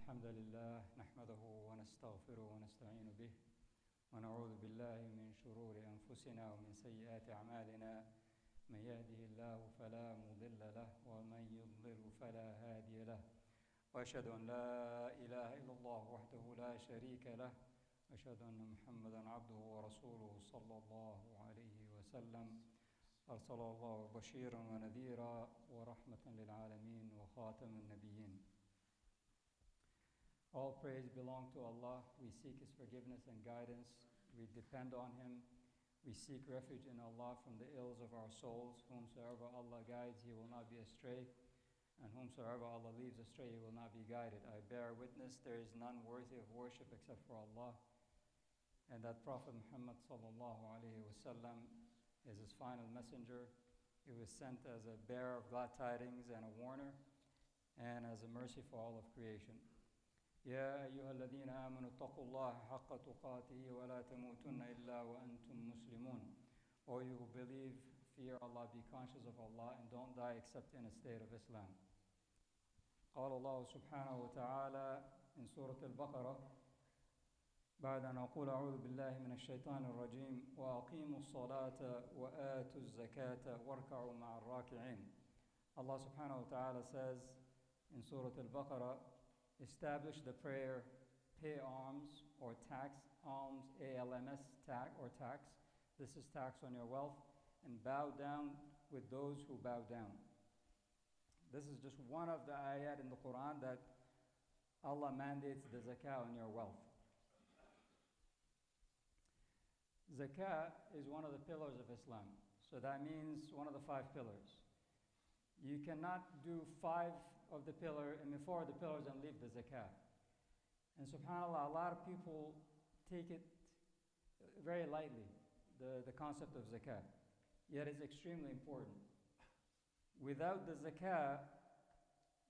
الحمد لله نحمده ونستغفره ونستعين به ونعوذ بالله من شرور أنفسنا ومن سيئات أعمالنا من يهده الله فلا مضل له ومن يضلل فلا هادي له وأشهد أن لا إله إلا الله وحده لا شريك له وأشهد أن محمدا عبده ورسوله صلى الله عليه وسلم أرسل الله بشيرا ونذيرا ورحمة للعالمين وخاتم النبيين. All praise belong to Allah. We seek His forgiveness and guidance. We depend on Him. We seek refuge in Allah from the ills of our souls. Whomsoever Allah guides, he will not be astray. And whomsoever Allah leaves astray, he will not be guided. I bear witness there is none worthy of worship except for Allah. And that Prophet Muhammad sallallahu alaihi wasallam is His final messenger. He was sent as a bearer of glad tidings and a warner, and as a mercy for all of creation. يا أيها الذين آمنوا اتقوا الله حق تقاته ولا تموتن إلا وأنتم مسلمون. O you who believe, fear Allah, be conscious of Allah, and don't die except in a state of Islam. قال الله سبحانه وتعالى in Surat Al-Baqarah بعد أن أقول أعوذ بالله من الشيطان الرجيم وأقيموا الصلاة وآتوا الزكاة واركعوا مع الراكعين. Allah subhanahu wa ta'ala says in Surat Al-Baqarah, establish the prayer, pay alms or tax, alms, A-L-M-S, tax or tax. This is tax on your wealth, and bow down with those who bow down. This is just one of the ayat in the Quran that Allah mandates the zakah on your wealth. Zakah is one of the pillars of Islam. So that means one of the 5 pillars. You cannot do 5 of the pillar and 4 of the pillars and leave the zakah. And subhanAllah, a lot of people take it very lightly, the concept of zakah. Yet it's extremely important. Without the zakah,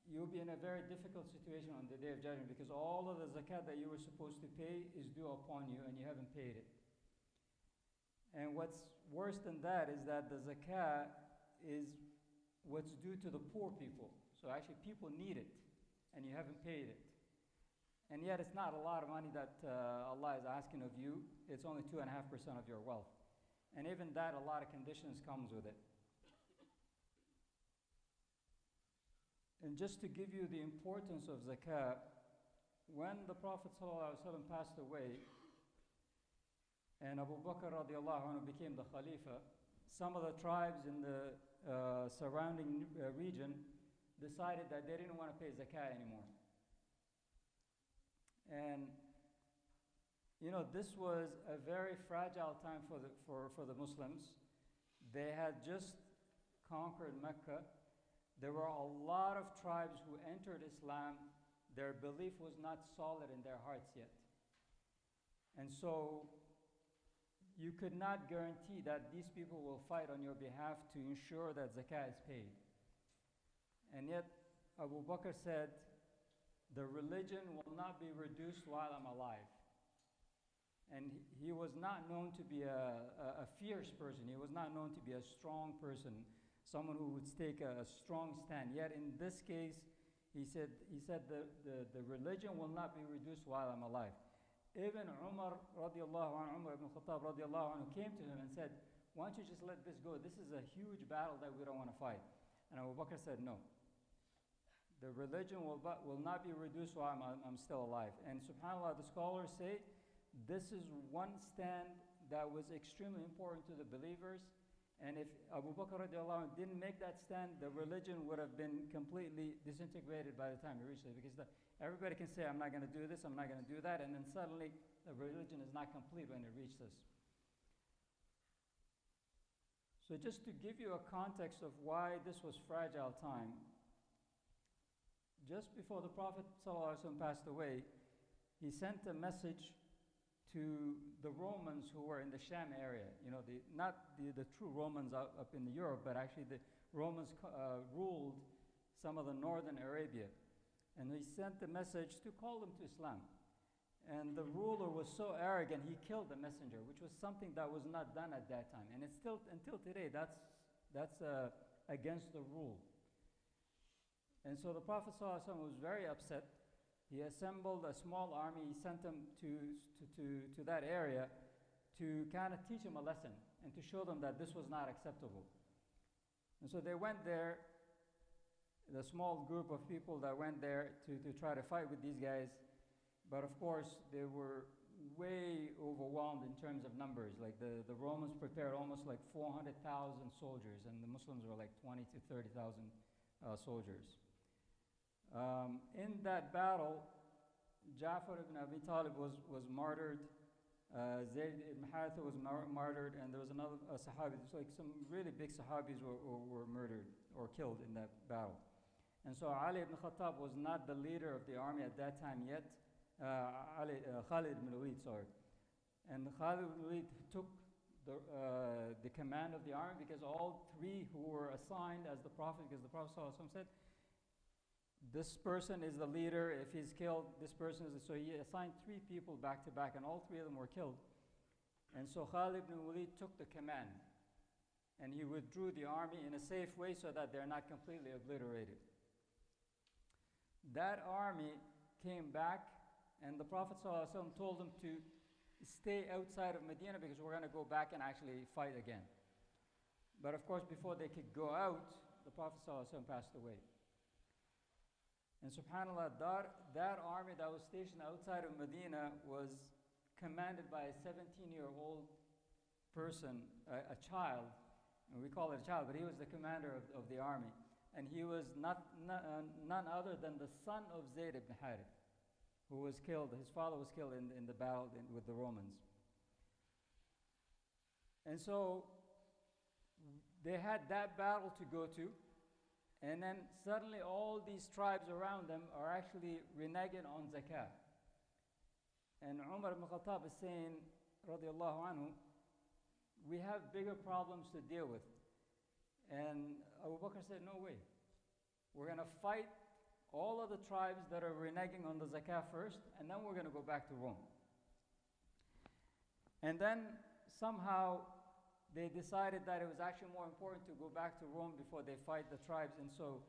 you'll be in a very difficult situation on the Day of Judgment, because all of the zakat that you were supposed to pay is due upon you and you haven't paid it. And what's worse than that is that the zakah is what's due to the poor people. So actually people need it and you haven't paid it. And yet it's not a lot of money that Allah is asking of you. It's only 2.5% of your wealth. And even that, a lot of conditions comes with it. And just to give you the importance of zakah, when the Prophet ﷺ passed away and Abu Bakr radiallahu anhu became the Khalifa, some of the tribes in the surrounding region decided that they didn't want to pay zakah anymore. And you know, this was a very fragile time for the Muslims. They had just conquered Mecca. There were a lot of tribes who entered Islam. Their belief was not solid in their hearts yet. And so you could not guarantee that these people will fight on your behalf to ensure that zakah is paid. And yet Abu Bakr said, the religion will not be reduced while I'm alive. And he was not known to be a fierce person. He was not known to be a strong person, someone who would take a strong stand. Yet in this case, he said the religion will not be reduced while I'm alive. Even Umar radiallahu anhu, Umar ibn Khattab radiallahu anhu came to him and said, why don't you just let this go? This is a huge battle that we don't want to fight. And Abu Bakr said, no. The religion will not be reduced while I'm still alive. And subhanAllah, the scholars say, this is one stand that was extremely important to the believers. And if Abu Bakr radiallahu anhu didn't make that stand, the religion would have been completely disintegrated by the time he reached it. Because everybody can say, I'm not going to do this, I'm not going to do that, and then suddenly the religion is not complete when it reaches. So just to give you a context of why this was fragile time, just before the Prophet ﷺ passed away, he sent a message to the Romans who were in the Sham area. You know, not the true Romans up in Europe, but actually the Romans ruled some of the northern Arabia. And he sent the message to call them to Islam. And the ruler was so arrogant, he killed the messenger, which was something that was not done at that time. And it's still, until today, that's against the rule. And so the Prophet ﷺ was very upset. he assembled a small army. He sent them to that area to kind of teach them a lesson and to show them that this was not acceptable. And so they went there, the small group of people that went there to try to fight with these guys. But of course, they were way overwhelmed in terms of numbers. Like the Romans prepared almost like 400,000 soldiers, and the Muslims were like 20 to 30,000 soldiers. In that battle, Ja'far ibn Abi Talib was martyred, Zayd ibn Haritha was martyred, and there was another Sahabi. Like some really big Sahabis were murdered or killed in that battle. And so Ali ibn Khattab was not the leader of the army at that time yet. Khalid ibn Walid, sorry. And Khalid ibn Walid took the command of the army, because all three who were assigned as the Prophet, because the Prophet ﷺ said, this person is the leader, if he's killed, this person is, so he assigned three people back to back, and all three of them were killed. And so Khalid ibn Walid took the command, and he withdrew the army in a safe way so that they're not completely obliterated. That army came back, and the Prophet ﷺ told them to stay outside of Medina because we're going to go back and actually fight again. But of course, before they could go out, the Prophet ﷺ passed away. And subhanAllah, that army that was stationed outside of Medina was commanded by a 17-year-old person, a child, and we call it a child, but he was the commander of the army. And he was none other than the son of Zayd ibn Harith, who was killed. His father was killed in the battle with the Romans. And so they had that battle to go to, and then suddenly all these tribes around them are actually reneging on Zakah. And Umar ibn Khattab is saying, radiallahu anhu, we have bigger problems to deal with. And Abu Bakr said, no way. We're going to fight all of the tribes that are reneging on the Zakah first, and then we're going to go back to Rome. And then somehow they decided that it was actually more important to go back to Rome before they fight the tribes. And so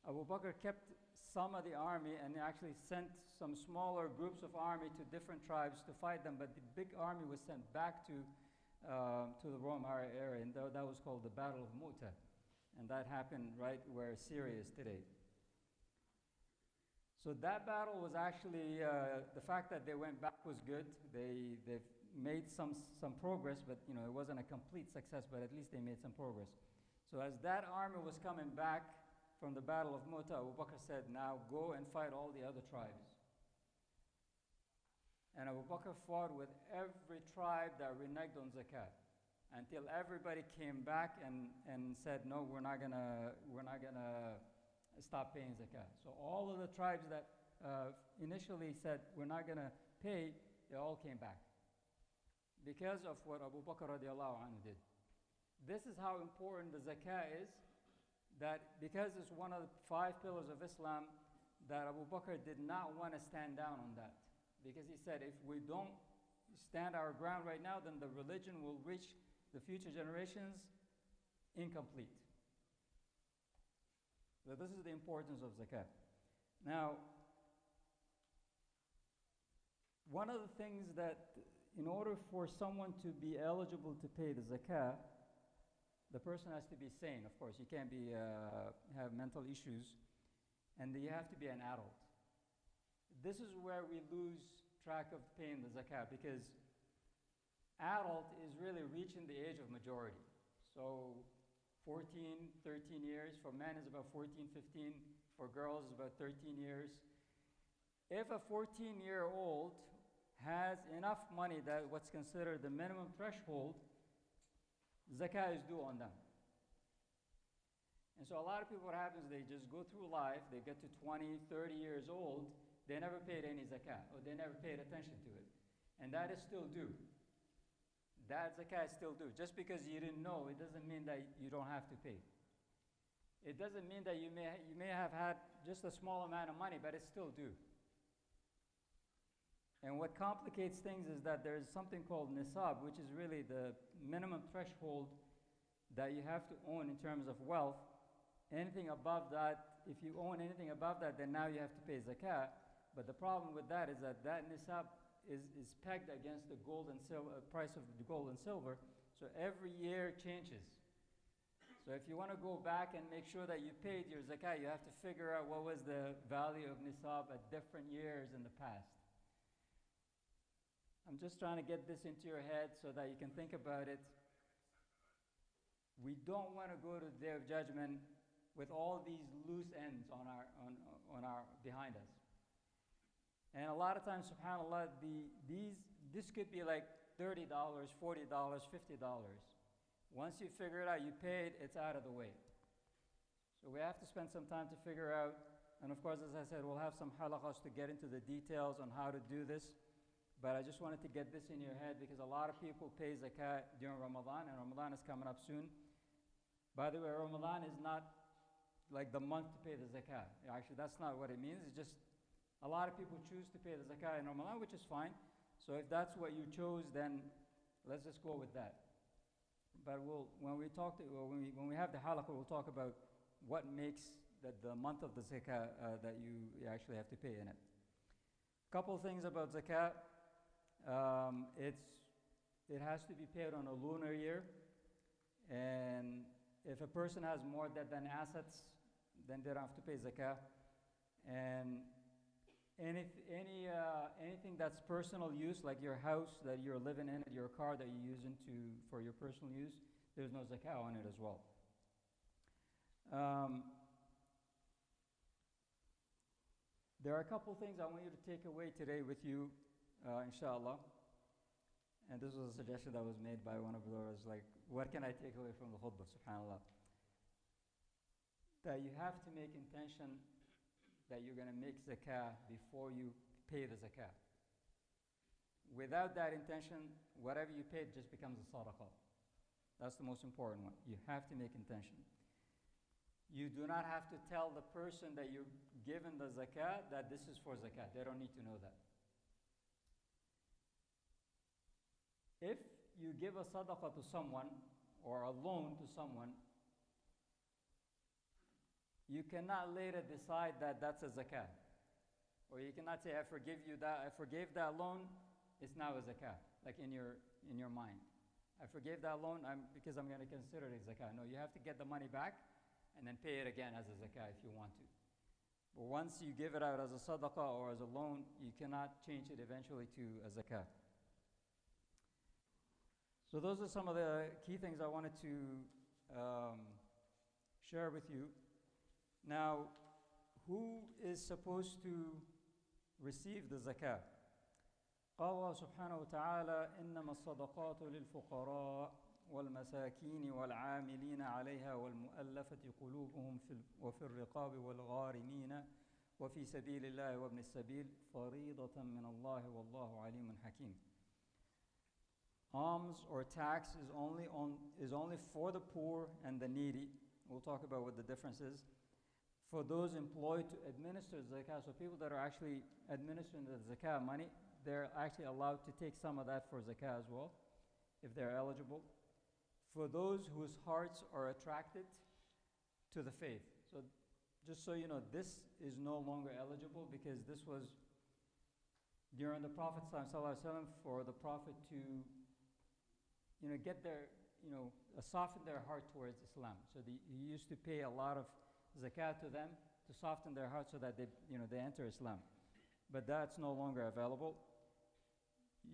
Abu Bakr kept some of the army and actually sent some smaller groups of army to different tribes to fight them, but the big army was sent back to the Rome area, and that was called the Battle of Mu'tah. And that happened right where Syria is today. So that battle was actually, the fact that they went back was good. They made some progress, but it wasn't a complete success, but at least they made some progress. So as that army was coming back from the Battle of Mu'tah, Abu Bakr said, now go and fight all the other tribes. And Abu Bakr fought with every tribe that reneged on Zakah, until everybody came back and said, no, we're not gonna stop paying Zakah. So all of the tribes that initially said, we're not gonna pay, they all came back, because of what Abu Bakr radiallahu anhu did. This is how important the Zakah is, that because it's one of the 5 pillars of Islam, that Abu Bakr did not want to stand down on that. Because he said, if we don't stand our ground right now, then the religion will reach the future generations incomplete. So this is the importance of Zakah. Now, one of the things that, in order for someone to be eligible to pay the Zakah, the person has to be sane, of course. You can't have mental issues, and you have to be an adult. This is where we lose track of paying the Zakah, because adult is really reaching the age of majority. So 14, 13 years, for men is about 14, 15, for girls is about 13 years. If a 14-year-old has enough money, that what's considered the minimum threshold, Zakah is due on them. And so a lot of people, what happens, they just go through life, they get to 20, 30 years old, they never paid any Zakah, or they never paid attention to it. And that is still due. That Zakah is still due. Just because you didn't know, it doesn't mean that you don't have to pay. It doesn't mean that you may have had just a small amount of money, but it's still due. And what complicates things is that there's something called Nisab, which is really the minimum threshold that you have to own in terms of wealth. Anything above that, if you own anything above that, then now you have to pay Zakah. But the problem with that is that nisab is pegged against the gold and silver price of the gold and silver, so every year changes. So if you want to go back and make sure that you paid your zakah, you have to figure out what was the value of nisab at different years in the past. I'm just trying to get this into your head so that you can think about it. We don't want to go to the Day of Judgment with all these loose ends on our behind us. And a lot of times, subhanAllah, this could be like $30, $40, $50. Once you figure it out, you paid, it's out of the way. So we have to spend some time to figure out, and of course, as I said, we'll have some halaqas to get into the details on how to do this, but I just wanted to get this in your head because a lot of people pay zakah during Ramadan, and Ramadan is coming up soon. By the way, Ramadan is not like the month to pay the zakah. Actually, that's not what it means. It's just a lot of people choose to pay the zakah in Ramadan, which is fine. So if that's what you chose, then let's just go with that. But when we have the halaqah, we'll talk about what makes the month of the zakah that you actually have to pay in it. Couple things about zakah. It has to be paid on a lunar year, and if a person has more debt than assets, then they don't have to pay zakah. And anything that's personal use, like your house that you're living in, your car that you're using for your personal use, there's no zakah on it as well. There are a couple things I want you to take away today with you, inshallah. And this was a suggestion that was made by one of those, like, what can I take away from the khutbah, subhanAllah? That you have to make intention that you're going to make zakah before you pay the zakah. Without that intention, whatever you paid just becomes a sadaqah. That's the most important one. You have to make intention. You do not have to tell the person that you're given the zakah that this is for zakah. They don't need to know that. If you give a sadaqah to someone or a loan to someone, you cannot later decide that that's a zakah. Or you cannot say, I forgave that loan, it's now a zakah, like in your mind. I forgave that loan because I'm going to consider it a zakah. No, you have to get the money back and then pay it again as a zakah if you want to. But once you give it out as a sadaqah or as a loan, you cannot change it eventually to a zakah. So those are some of the key things I wanted to share with you. Now, who is supposed to receive the zakah? قال الله سبحانه وتعالى إنما الصدقات للفقراء والمساكين والعاملين عليها والمؤلفة قلوبهم وفي الرقاب والغارمين وفي سبيل الله وابن السبيل فريضة من الله والله عليم حكيم. Alms or tax is only for the poor and the needy. We'll talk about what the difference is. For those employed to administer zakah, so people that are actually administering the zakah money, they're actually allowed to take some of that for zakah as well, if they're eligible. For those whose hearts are attracted to the faith. So just so you know, this is no longer eligible because this was during the Prophet's time, ﷺ, for the Prophet to get their, soften their heart towards Islam. So he used to pay a lot of zakat to them to soften their heart so that they enter Islam. But that's no longer available.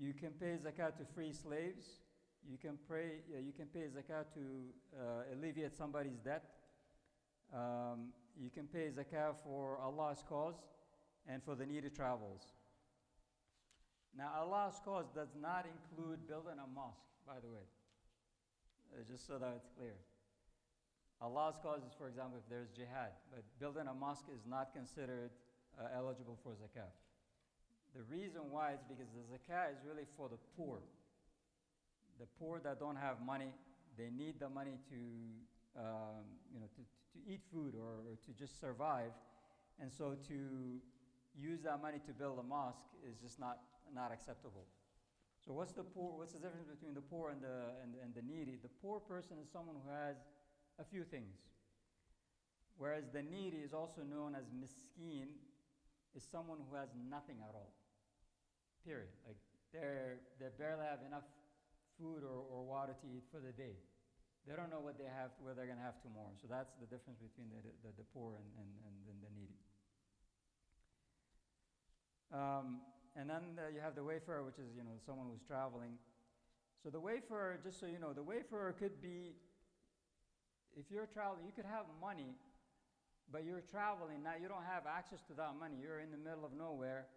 You can pay zakat to free slaves. You can pay zakat to alleviate somebody's debt. You can pay zakah for Allah's cause and for the needy travels. Now, Allah's cause does not include building a mosque, by the way, just so that it's clear. Allah's cause is, for example, if there's jihad, but building a mosque is not considered eligible for zakah. The reason why is because the zakah is really for the poor. The poor that don't have money, they need the money to eat food or to just survive, and so to use that money to build a mosque is just not acceptable. So what's the difference between the poor and the needy? The poor person is someone who has a few things, whereas the needy is also known as miskin, is someone who has nothing at all. Period. Like they barely have enough food or water to eat for the day. They don't know what they have, where they're going to have tomorrow. So that's the difference between the poor and the needy. And then you have the wayfarer, which is someone who's traveling. So the wayfarer, just so you know, the wayfarer could be, if you're traveling, you could have money, but you're traveling now. You don't have access to that money. You're in the middle of nowhere,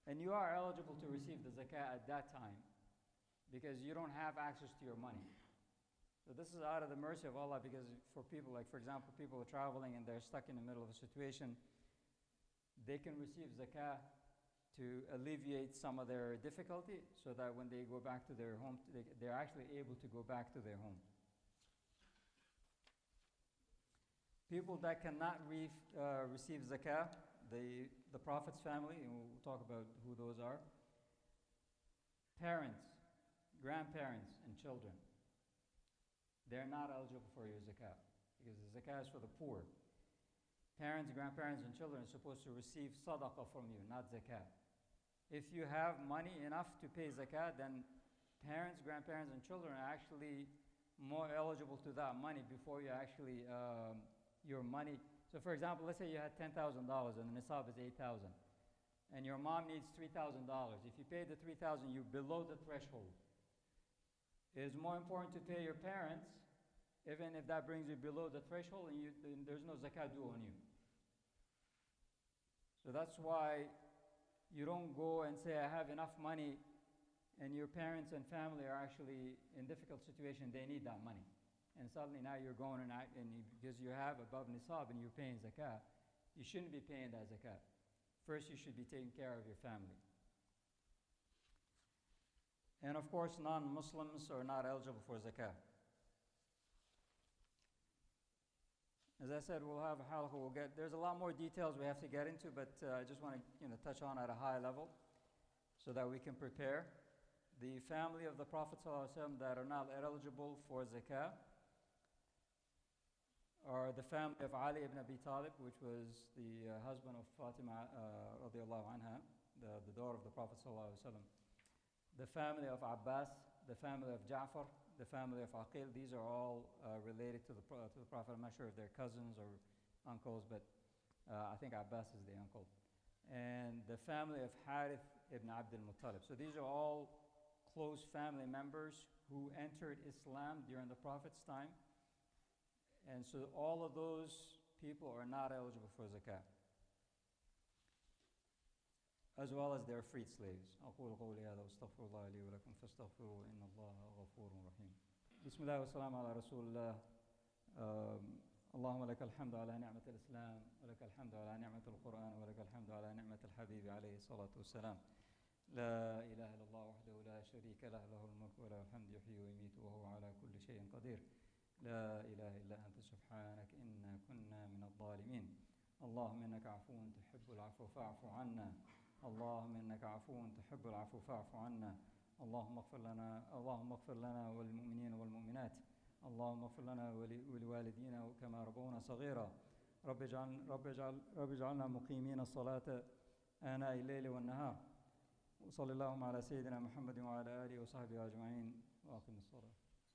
and you are eligible to receive the zakah at that time, because you don't have access to your money. So this is out of the mercy of Allah, because for people, like for example, people are traveling and they're stuck in the middle of a situation, they can receive zakah to alleviate some of their difficulty, so that when they go back to their home, they're actually able to go back to their home. People that cannot receive zakah, the Prophet's family, and we'll talk about who those are. Parents, grandparents, and children. They're not eligible for your zakah, because the zakah is for the poor. Parents, grandparents, and children are supposed to receive sadaqah from you, not zakah. If you have money enough to pay zakah, then parents, grandparents, and children are actually more eligible to that money before you actually, your money. So for example, let's say you had $10,000 and the Nisab is $8,000, and your mom needs $3,000. If you pay the $3,000, you're below the threshold. It is more important to pay your parents, even if that brings you below the threshold, and there's no zakah due on you. So that's why you don't go and say, I have enough money, and your parents and family are actually in difficult situation, they need that money. And suddenly now you're going because you have above Nisab and you're paying zakah, you shouldn't be paying that zakah. First, you should be taking care of your family. And of course, non-Muslims are not eligible for zakah. As I said, we'll have a halakha. There's a lot more details we have to get into, but I just want to touch on at a high level so that we can prepare. The family of the Prophet ﷺ that are not eligible for zakah are the family of Ali ibn Abi Talib, which was the husband of Fatima radiallahu anha, the daughter of the Prophet ﷺ. The family of Abbas, the family of Ja'far, the family of Aqil. These are all related to the Prophet. I'm not sure if they're cousins or uncles, but I think Abbas is the uncle. And the family of Harith ibn Abd al-Muttalib. So these are all close family members who entered Islam during the Prophet's time. And so all of those people are not eligible for zakah, as well as their freed slaves. أقول قولي هذا واستغفر الله لي ولكم فاستغفروه إن الله غفور رحيم. بسم الله والسلام على رسول الله. اللهم لك الحمد على نعمة الإسلام، ولك الحمد على نعمة القرآن، ولك الحمد على نعمة الحبيب عليه الصلاة والسلام. لا إله إلا الله وحده لا شريك له، له الملك وله الحمد يحيي ويميت وهو على كل شيء قدير. لا إله إلا أنت سبحانك إنا كنا من الظالمين. اللهم إنك عفو تحب العفو فاعف عنا. اللهم إنك عفو تحب العفو فاعف عنا. اللهم اغفر لنا وللمؤمنين والمؤمنات. اللهم اغفر لنا ولوالدينا كما ربونا صغيرا. رب اجعلنا مقيمين الصلاة آناء الليل والنهار. وصلى اللهم على سيدنا محمد وعلى آله وصحبه أجمعين وأقم الصلاة.